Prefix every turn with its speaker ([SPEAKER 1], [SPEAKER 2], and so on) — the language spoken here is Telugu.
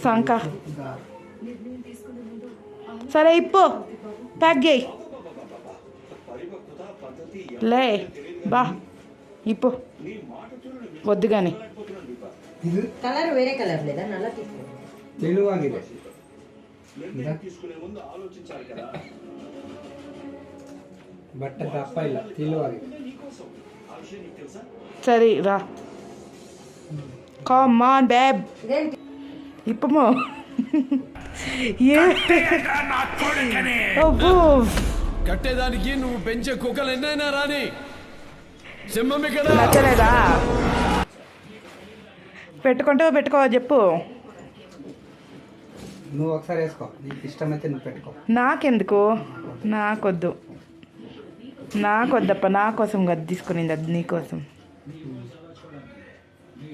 [SPEAKER 1] సంక సరే ఇప్పు ప్యాక్ చేయి లే బా ఇప్పు వద్దు కానీ
[SPEAKER 2] కలర్ వేరే కలర్ లేదా నల్ల
[SPEAKER 3] తెలుగు బట్ట తప్ప ಇಲ್ಲ తెలుగు
[SPEAKER 1] సరే రా కమ్ ఆన్ బేబ్ ఇప్పమో
[SPEAKER 4] కట్టేదానికి నువ్వు పెంచే కుక్కలు ఎన్నైనా రాని సింహం ఇక్కడ
[SPEAKER 1] నచ్చలేదా పెట్టుకో చెప్పు
[SPEAKER 3] నువ్వు ఒకసారి వేసుకో నీకు ఇష్టమైతే నువ్వు పెట్టుకో
[SPEAKER 1] నాకెందుకు నాకొద్దప్ప నా కోసం కదా తీసుకునింది అది నీకోసం